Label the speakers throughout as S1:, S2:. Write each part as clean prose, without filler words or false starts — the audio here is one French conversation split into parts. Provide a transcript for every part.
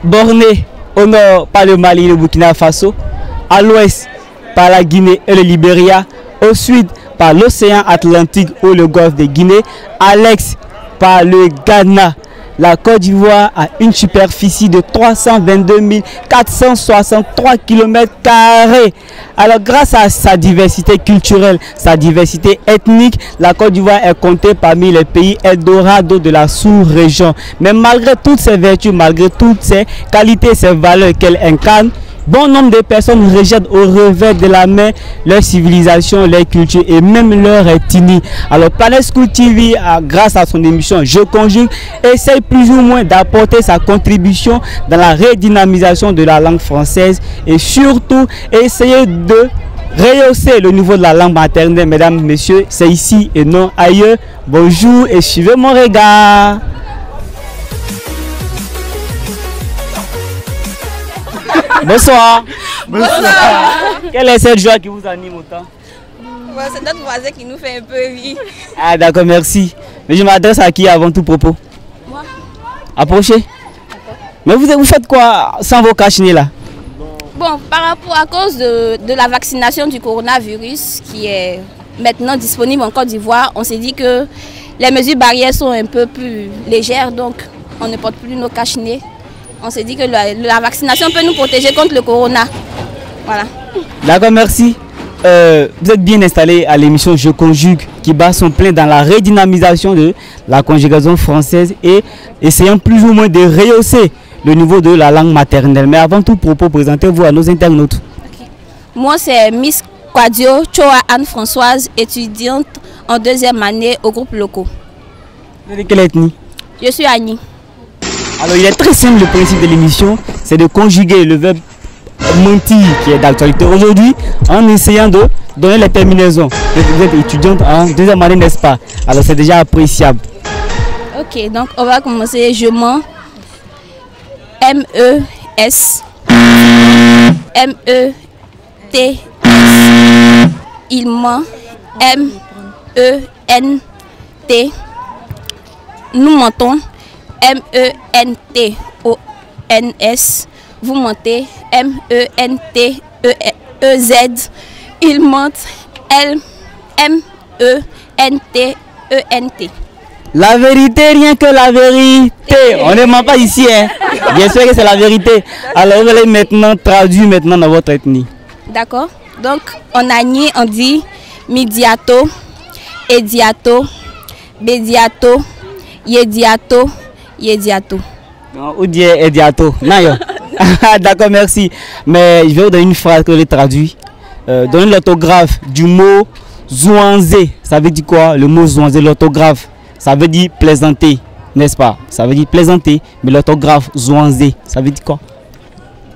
S1: borné au nord par le Mali et le Burkina Faso, à l'ouest par la Guinée et le Libéria, au sud par l'océan Atlantique ou le golfe de Guinée, à l'est par le Ghana. La Côte d'Ivoire a une superficie de 322 463 km². Alors grâce à sa diversité culturelle, sa diversité ethnique, la Côte d'Ivoire est comptée parmi les pays Eldorado de la sous-région. Mais malgré toutes ses vertus, malgré toutes ses qualités, ses valeurs qu'elle incarne, bon nombre de personnes rejettent au revers de la main leur civilisation, leur culture et même leur ethnie. Alors Planet School TV, grâce à son émission Je Conjugue, essaye plus ou moins d'apporter sa contribution dans la redynamisation de la langue française et surtout essayer de rehausser le niveau de la langue maternelle. Mesdames, messieurs, c'est ici et non ailleurs. Bonjour et suivez mon regard. Bonsoir.
S2: Bonsoir.
S1: Quelle est cette joie qui vous anime autant?
S2: Bon, c'est notre voisin qui nous fait un peu rire.
S1: Ah d'accord, merci. Mais je m'adresse à qui avant tout propos?
S2: Moi.
S1: Approchez. Mais vous faites quoi sans vos cache-nez là?
S2: Bon, par rapport à cause de la vaccination du coronavirus qui est maintenant disponible en Côte d'Ivoire, on s'est dit que les mesures barrières sont un peu plus légères, donc on ne porte plus nos cache-nez. On s'est dit que la vaccination peut nous protéger contre le corona. Voilà. D'accord,
S1: merci. Vous êtes bien installé à l'émission Je Conjugue qui bat son plein dans la redynamisation de la conjugaison française et essayant plus ou moins de rehausser le niveau de la langue maternelle. Mais avant tout propos, présentez-vous à nos internautes.
S2: Okay. Moi, c'est Miss Quadio Choa Anne-Françoise, étudiante en 2e année au groupe locaux.
S1: Vous êtes de quelle ethnie?
S2: Je suis Annie.
S1: Alors il est très simple, le principe de l'émission, c'est de conjuguer le verbe mentir qui est d'actualité aujourd'hui en essayant de donner les terminaisons. Vous êtes étudiante en 2e année, n'est-ce pas? Alors c'est déjà appréciable.
S2: Ok, donc on va commencer. Je mens. M-E-S. M-E-T-S. Il ment. M-E-N-T. Nous mentons. M-E-N-T-O-N-S. Vous mentez. M-E-N-T-E-Z. Il mente. M-E-N-T-E-N-T.
S1: La vérité, rien que la vérité. On ne ment pas ici, hein. Bien sûr que c'est la vérité. Alors vous allez maintenant traduire dans votre ethnie.
S2: D'accord. Donc en Agni, on dit Midiato, Ediato, Bediato, Yediato, Yediato.
S1: Ou dire Ediato. D'accord, merci. Mais je vais vous donner une phrase que je traduis. Donnez l'orthographe du mot zouanzé. Ça veut dire quoi? Le mot zouanzé, l'orthographe, ça veut dire plaisanter, n'est-ce pas? Ça veut dire plaisanter, mais l'orthographe zouanzé, ça veut dire quoi?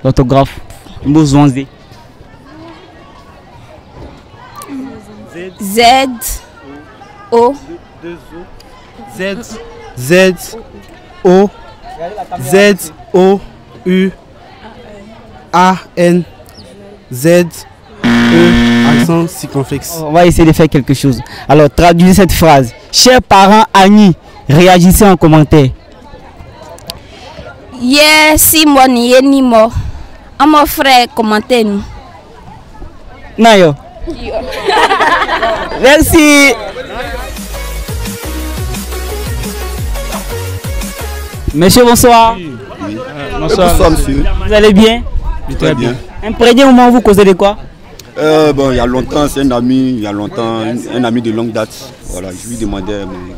S1: L'orthographe, le mot zouanzé.
S2: Z O
S3: Z Z O Z O U A N Z E accent circonflexe.
S1: On va essayer de faire quelque chose. Alors traduisez cette phrase. Chers parents Annie, réagissez en commentaire.
S2: Yeah, Simon Yenimo. À mon frère, commentez nous.
S1: Nayo. Merci. Monsieur, bonsoir.
S4: Oui.
S1: Bonsoir,
S4: monsieur.
S1: Vous allez bien?
S4: Très bien.
S1: Un premier moment, vous causez de quoi?
S4: Bon, il y a longtemps, c'est un ami, il y a longtemps, un ami de longue date. Voilà, je lui demandais, mais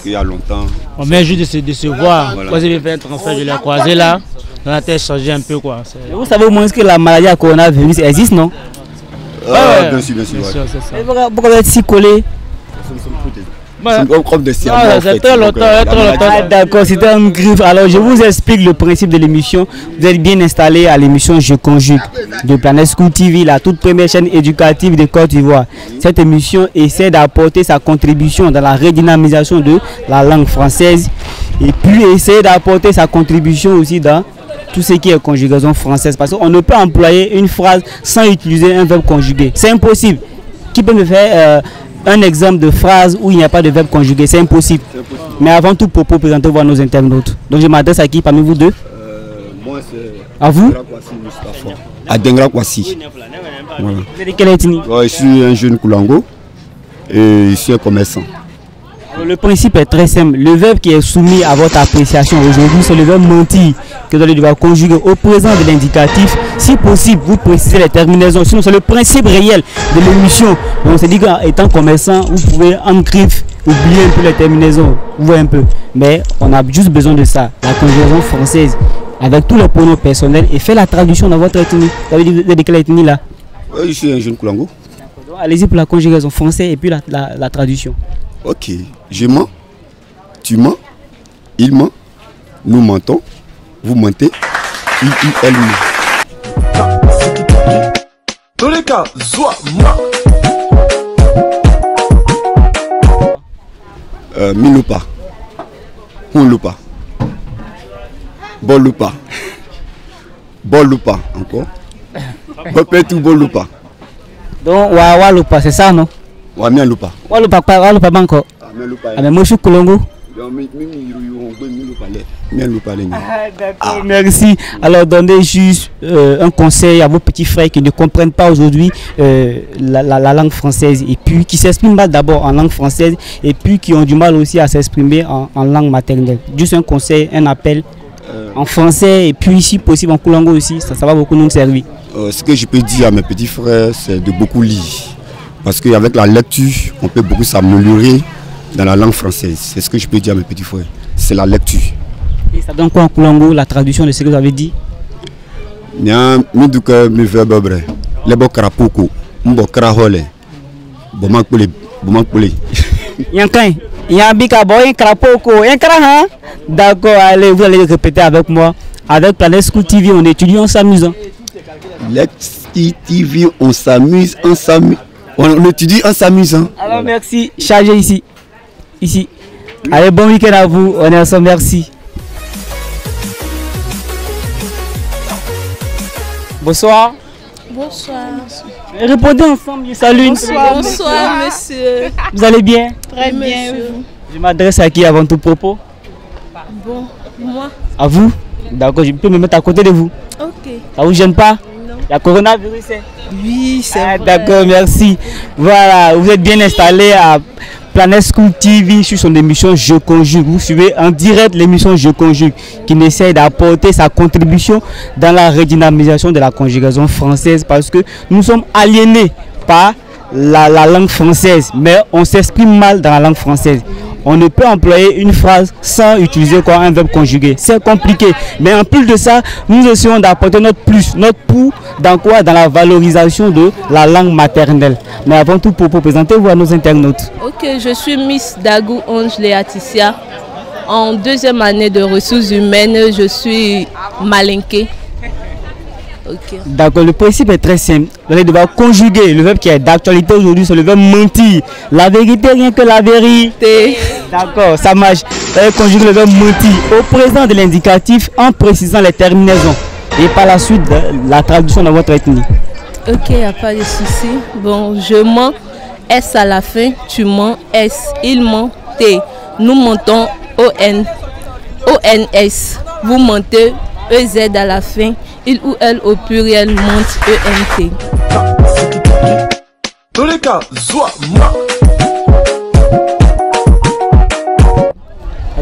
S4: il y a longtemps.
S5: On vient juste de se voir.
S4: Voilà.
S5: Quand j'ai fait un transfert, je l'ai croisé là. On a été changé un peu quoi.
S1: Vous savez au moins que la maladie à coronavirus existe, non?
S4: Bien sûr, bien sûr.
S5: Bien sûr, c'est ça.
S1: Et pourquoi vous êtes si collé?
S4: C'est comme des serments.
S5: C'est très longtemps, très longtemps.
S1: Ah, d'accord, c'était un griffe. Alors je vous explique le principe de l'émission. Vous êtes bien installé à l'émission Je Conjugue de Planet School TV, la toute première chaîne éducative de Côte d'Ivoire. Cette émission essaie d'apporter sa contribution dans la redynamisation de la langue française et puis essayer d'apporter sa contribution aussi dans tout ce qui est conjugaison française. Parce qu'on ne peut employer une phrase sans utiliser un verbe conjugué. C'est impossible. Qui peut me faire un exemple de phrase où il n'y a pas de verbe conjugué? C'est impossible. Mais avant tout, propos, présentez-vous à nos internautes. Donc je m'adresse à qui parmi vous deux?
S4: Moi, c'est...
S1: À vous?
S4: À Dengra Kwasi. Voilà.
S1: Vous êtes de quelle ethnie?
S4: Je suis un jeune Koulango et je suis un commerçant.
S1: Alors, le principe est très simple. Le verbe qui est soumis à votre appréciation aujourd'hui, c'est le verbe mentir que vous allez devoir conjuguer au présent de l'indicatif. Si possible, vous précisez les terminaisons. Sinon, c'est le principe réel de l'émission. On s'est dit qu'étant commerçant, vous pouvez en griffe oublier un peu les terminaisons. Vous voyez un peu. Mais on a juste besoin de ça. La conjugaison française avec tous les pronoms personnels et fait la traduction dans votre ethnie. Vous avez dit de quelle ethnie là?
S4: Je suis un jeune Koulango.
S1: Allez-y pour la conjugaison française et puis la traduction.
S4: Ok, je mens, tu mens, il ment, nous mentons, vous mentez, il, elle ment.
S6: Dans les cas, soit moi.
S4: Miloupa, Hunloupa, Bolloupa, Bolloupa, encore, Bopetou Bolloupa.
S1: Donc, Waloupa, c'est ça non?
S4: Wamialoupa.
S1: Waloupa banco. Ah mais moi je suis Kolongo. D'accord, merci. Alors donnez juste un conseil à vos petits frères qui ne comprennent pas aujourd'hui la langue française et puis qui s'expriment mal d'abord en langue française et puis qui ont du mal aussi à s'exprimer en langue maternelle. Juste un conseil, un appel en français et puis si possible en Kolongo aussi, ça va beaucoup nous servir.
S4: Ce que je peux dire à mes petits frères, c'est de beaucoup lire. Parce qu'avec la lecture, on peut beaucoup s'améliorer dans la langue française. C'est ce que je peux dire à mes petits frères. C'est la lecture.
S1: Et ça donne quoi en Kolongo, la traduction de ce que vous avez dit? D'accord, allez, vous allez répéter avec moi. Avec Planète School TV, on étudie en s'amusant.
S4: Planète TV, on s'amuse, on étudie en s'amusant.
S1: Alors merci, chargez ici. Ici. Allez, bon week-end à vous, on est ensemble, merci. Bonsoir.
S7: Bonsoir.
S1: Répondez ensemble, salut.
S7: Bonsoir, bonsoir monsieur.
S1: Vous allez bien?
S7: Très bien, vous.
S1: Je m'adresse à qui avant tout propos?
S7: Bon, moi.
S1: À vous? D'accord, je peux me mettre à côté de vous.
S7: Ok.
S1: Ça vous gêne pas?
S7: Non.
S1: Il y a coronavirus, hein?
S7: Oui, c'est vrai.
S1: D'accord, merci. Voilà, vous êtes bien installé à Planète School TV sur son émission Je Conjugue. Vous suivez en direct l'émission Je Conjugue qui essaie d'apporter sa contribution dans la redynamisation de la conjugaison française parce que nous sommes aliénés par la langue française, mais on s'exprime mal dans la langue française. On ne peut employer une phrase sans utiliser quoi, un verbe conjugué. C'est compliqué. Mais en plus de ça, nous essayons d'apporter notre plus, notre pour dans quoi? Dans la valorisation de la langue maternelle. Mais avant tout, pour présentez-vous à nos internautes.
S7: Ok, je suis Miss Dagou Onge Léaticia. En deuxième année de ressources humaines, je suis malinquée. Okay.
S1: D'accord, le principe est très simple. Vous allez devoir conjuguer le verbe qui est d'actualité aujourd'hui, c'est le verbe mentir. La vérité, rien que la vérité. D'accord, ça marche. Vous allez conjuguer le verbe mentir au présent de l'indicatif en précisant les terminaisons. Et par la suite, la traduction dans votre ethnie.
S7: Ok, il n'y a pas de souci. Bon, je mens, S à la fin, tu mens, S, il ment, T. Nous mentons, O-N, O-N-S. Vous mentez, E-Z à la fin. Il ou elle au pluriel monte ENT.
S6: Dans les cas, soit moi.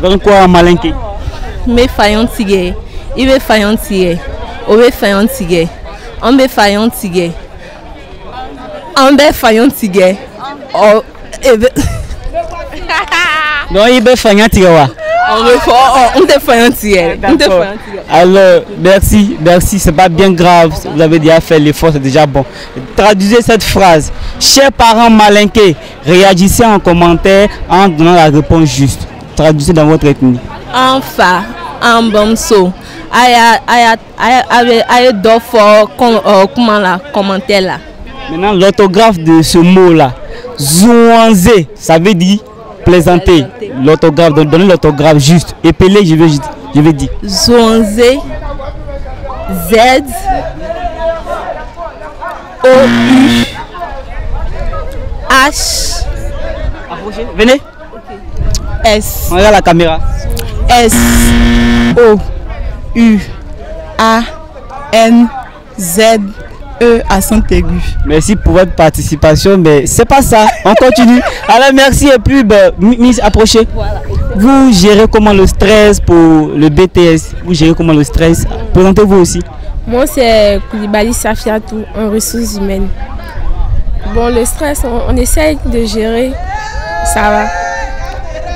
S1: Donc quoi en malinqué?
S7: Me fayon tige, ibe fayon tige, obe fayon tige, ambe fayon tige, ambe fayon tige, o ebe.
S1: Non, ibe fayon tige wa.
S7: On te fait un tigre.
S1: Alors, merci, c'est pas bien grave. Vous avez déjà fait l'effort, c'est déjà bon. Traduisez cette phrase. Chers parents malinqués, réagissez en commentaire en donnant la réponse juste. Traduisez dans votre ethnie.
S7: Enfin, en bomso. Aïe, comment la commentaire là.
S1: Maintenant, l'orthographe de ce mot-là. Zouanzé, ça veut dire plaisanter. L'orthographe, donnez l'orthographe juste. Épelé, je vais dire.
S7: Zouanzé, Z, O, U, H.
S1: Approchez, venez.
S7: S.
S1: On regarde la caméra.
S7: S, O, U,
S8: A-N-Z-E accent aigu.
S1: Merci pour votre participation, mais c'est pas ça. On continue. Alors merci et puis Miss, approchez.
S7: Voilà.
S1: Vous gérez comment le stress pour le BTS? Vous gérez comment le stress? Présentez-vous aussi.
S9: Moi c'est Koulibaly Safiatou en ressources humaines. Bon, le stress, on essaye de gérer, ça va.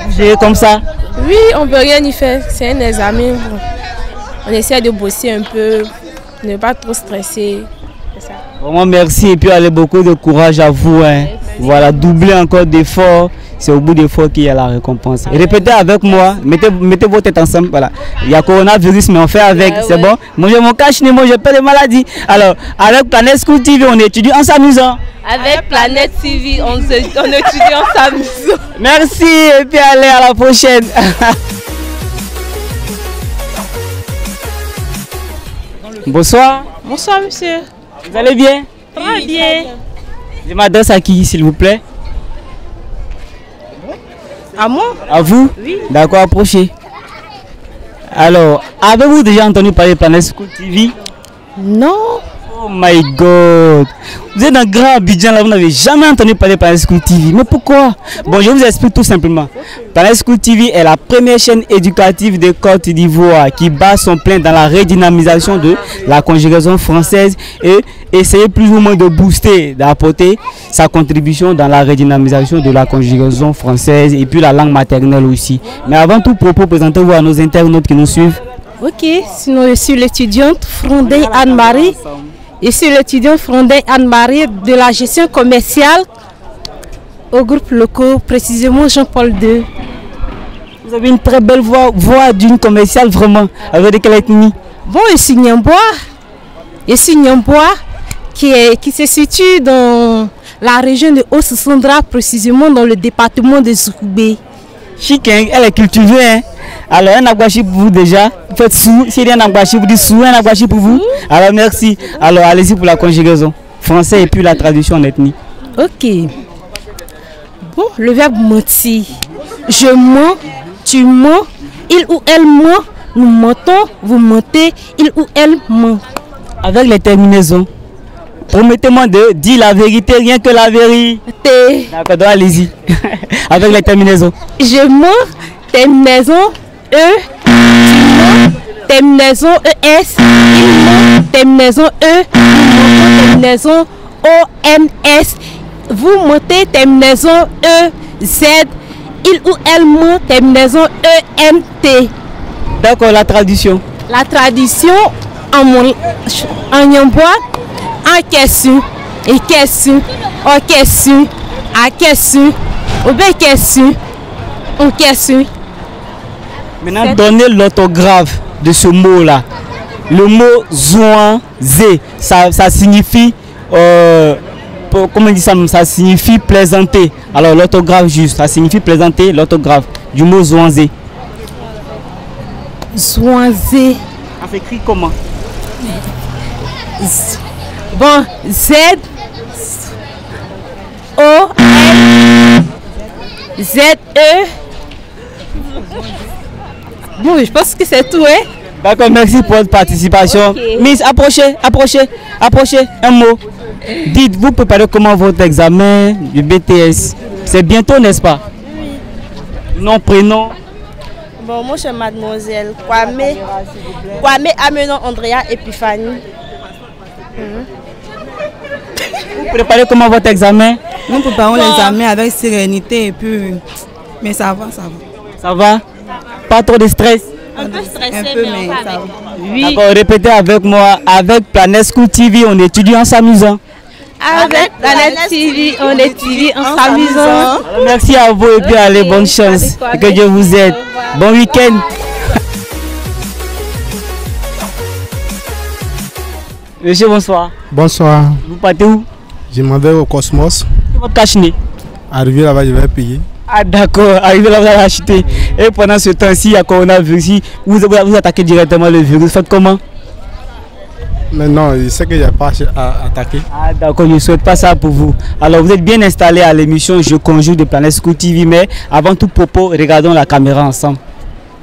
S1: Vous gérez comme ça?
S9: Oui, on peut rien y faire, c'est un examen. Bon. On essaie de bosser un peu, ne pas trop stresser. Ça.
S1: Vraiment merci et puis allez, beaucoup de courage à vous. Hein. Voilà, doubler encore d'efforts. C'est au bout d'effort qu'il y a la récompense. Et répétez avec moi, mettez vos têtes ensemble. Voilà. Il y a coronavirus, mais on fait avec, c'est bon. Moi je mon cache, moi je perds de maladie. Alors, avec Planète School TV, on étudie en s'amusant.
S7: Avec Planète TV, on étudie en s'amusant.
S1: Merci et puis allez, à la prochaine. Bonsoir.
S10: Bonsoir monsieur.
S1: Vous allez bien?
S10: Très bien.
S1: Je m'adresse à qui s'il vous plaît?
S10: À moi?
S1: À vous?
S10: Oui.
S1: D'accord, approchez. Alors, avez-vous déjà entendu parler de Planète School TV?
S10: Non.
S1: Oh my God. Vous êtes dans Grand Abidjan, là, vous n'avez jamais entendu parler de Planète School TV. Mais pourquoi? Bon, je vous explique tout simplement. Planète School TV est la première chaîne éducative de Côte d'Ivoire qui bat son plein dans la redynamisation de la conjugaison française et essayer plus ou moins de booster, d'apporter sa contribution dans la redynamisation de la conjugaison française et puis la langue maternelle aussi. Mais avant tout propos, présentez-vous à nos internautes qui nous suivent.
S10: Ok, sinon je suis l'étudiante Frondin Anne-Marie. Je suis l'étudiante Frondin Anne-Marie de la gestion commerciale au groupe local, précisément Jean-Paul II.
S1: Vous avez une très belle voix d'une commerciale vraiment. Avec de quelle ethnie?
S10: Bon, je suis Nyambois. Je suis Nyambois qui se situe dans la région de Haut-Sassandra, précisément dans le département de Zoukoubé.
S1: Chic, hein? Elle est cultivée. Hein? Alors, un agwashi pour vous déjà. Vous faites sous. Si il y a un agwashi, vous dites sous, un agwashi pour vous. Alors, merci. Alors, allez-y pour la conjugaison. Français et puis la traduction en ethnie.
S10: Ok. Bon, le verbe mentir. Je mens, tu mens, il ou elle ment, nous mentons, vous mentez, il ou elle ment.
S1: Avec les terminaisons. Promettez-moi de dire la vérité, rien que la vérité. D'accord, donc allez-y. Avec les terminaisons.
S10: Je mens, terminaison E, tu mens, terminaison ES, il ment, terminaison E, nous mentons, terminaison ONS, vous mentez, terminaison EZ, il ou elle ment, terminaison ENT.
S1: D'accord, la traduction.
S10: La traduction en Nyambois, en question, et question, en question, à question, au bé question, en question.
S1: Maintenant, donnez l'orthographe de ce mot-là. Le mot zouanzé, ça signifie, comment on dit ça, ça signifie plaisanter. Alors l'orthographe juste, ça signifie plaisanter, l'orthographe du mot zouanzé.
S10: Zouanzé.
S1: Ça s'écrit comment?
S10: Bon, Z O N Z E. Bon, je pense que c'est tout, hein?
S1: D'accord, merci pour votre participation. Okay. Miss, approchez, un mot. Dites, vous préparez comment votre examen du BTS? C'est bientôt, n'est-ce pas? Oui. Nom, prénom?
S11: Bon, moi, je suis mademoiselle Kwame Amenon Andrea Epiphanie.
S1: Vous préparez comment votre examen?
S8: Nous préparons l'examen avec sérénité et puis... Mais ça va, ça va.
S1: Ça va? Pas trop de stress?
S11: Un peu stressé,
S8: mais ça va.
S1: Oui. D'accord, répétez avec moi. Avec Planète School TV, on étudie en s'amusant.
S10: Avec Planète TV, on étudie en s'amusant.
S1: Merci à vous et puis allez, bonne chance. Et que Dieu vous aide. Bon week-end. Monsieur, bonsoir.
S12: Bonsoir.
S1: Vous partez où?
S12: Je m'en vais au Cosmos.
S1: C'est votre cache-nez?
S12: Arrivé là-bas, je vais payer.
S1: Ah d'accord, arrivé là, vous allez acheter. Et pendant ce temps-ci, il y a coronavirus, vous attaquez directement le virus. Faites comment?
S12: Mais non, je sais que je n'ai pas à attaquer.
S1: Ah d'accord, je ne souhaite pas ça pour vous. Alors vous êtes bien installé à l'émission Je Conjure de Planète School TV, mais avant tout propos, regardons la caméra ensemble.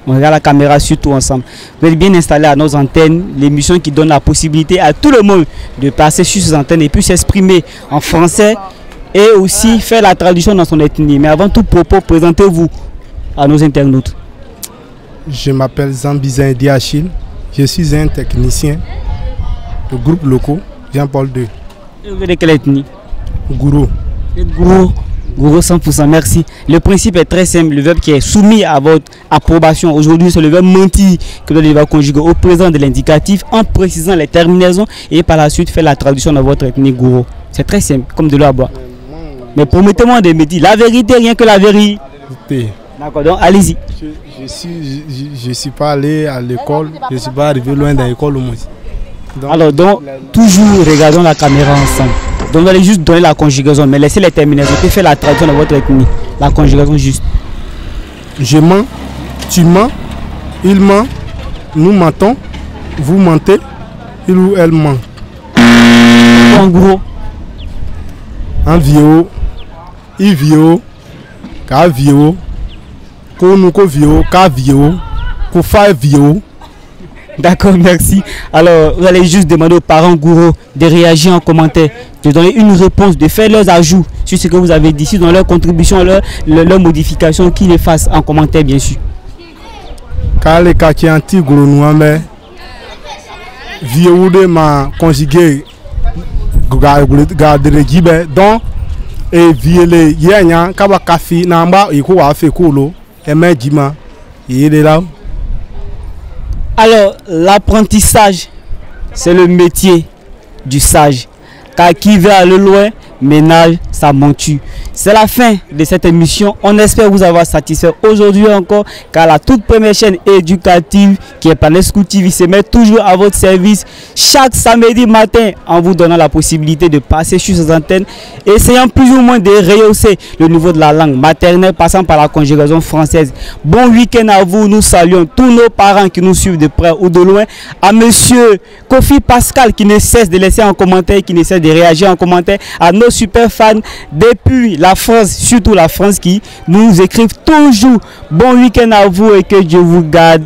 S1: On regarde la caméra surtout ensemble. Vous êtes bien installés à nos antennes, l'émission qui donne la possibilité à tout le monde de passer sur ces antennes et puis s'exprimer en français et aussi faire la traduction dans son ethnie. Mais avant tout propos, présentez-vous à nos internautes.
S12: Je m'appelle Zambizin Diachil. Je suis un technicien du groupe locaux Jean-Paul II.
S1: Et vous êtes de quelle ethnie?
S12: Gouro.
S1: Gouro 100%, merci. Le principe est très simple. Le verbe qui est soumis à votre approbation aujourd'hui, c'est le verbe mentir que vous devez conjuguer au présent de l'indicatif en précisant les terminaisons et par la suite faire la traduction dans votre ethnie Gouro. C'est très simple, comme de l'eau à boire. Mais promettez-moi de me dire la vérité, rien que la vérité. D'accord, donc allez-y.
S12: Je ne suis pas allé à l'école, je ne suis pas arrivé loin de l'école au moins.
S1: Alors, donc, toujours regardons la caméra ensemble. Donc, vous allez juste donner la conjugaison, mais laissez les terminaisons. Vous faire la traduction de votre ethnie. La conjugaison juste.
S12: Je mens, tu mens, il ment, nous mentons, vous mentez, il ou elle ment.
S1: En gros.
S12: En vieux, il vieux, ka vieux, ko nous ko vieux, ka vieux, ko fa vieux.
S1: D'accord, merci. Alors, vous allez juste demander aux parents Gouro de réagir en commentaire, de donner une réponse, de faire leurs ajouts sur ce que vous avez dit, dans leur contribution, leur modification, qu'ils les fassent en commentaire, bien sûr.
S12: Car les cas qui anti Gouro nous vieux de ma conjugué garder gibe donc et vieux yenya kaba kafi namba iko wa fe kolo e medjima il est là.
S1: Alors, l'apprentissage, c'est le métier du sage. Car qui veut aller loin, ménage sa monture. C'est la fin de cette émission. On espère vous avoir satisfait aujourd'hui encore, car la toute première chaîne éducative qui est Panesco TV se met toujours à votre service chaque samedi matin en vous donnant la possibilité de passer sur ces antennes, essayant plus ou moins de rehausser le niveau de la langue maternelle, passant par la conjugaison française. Bon week-end à vous. Nous saluons tous nos parents qui nous suivent de près ou de loin. À monsieur Kofi Pascal qui ne cesse de laisser un commentaire, qui ne cesse de réagir en commentaire, à nos super fans depuis la France, surtout la France qui nous écrivent toujours. Bon week-end à vous et que Dieu vous garde.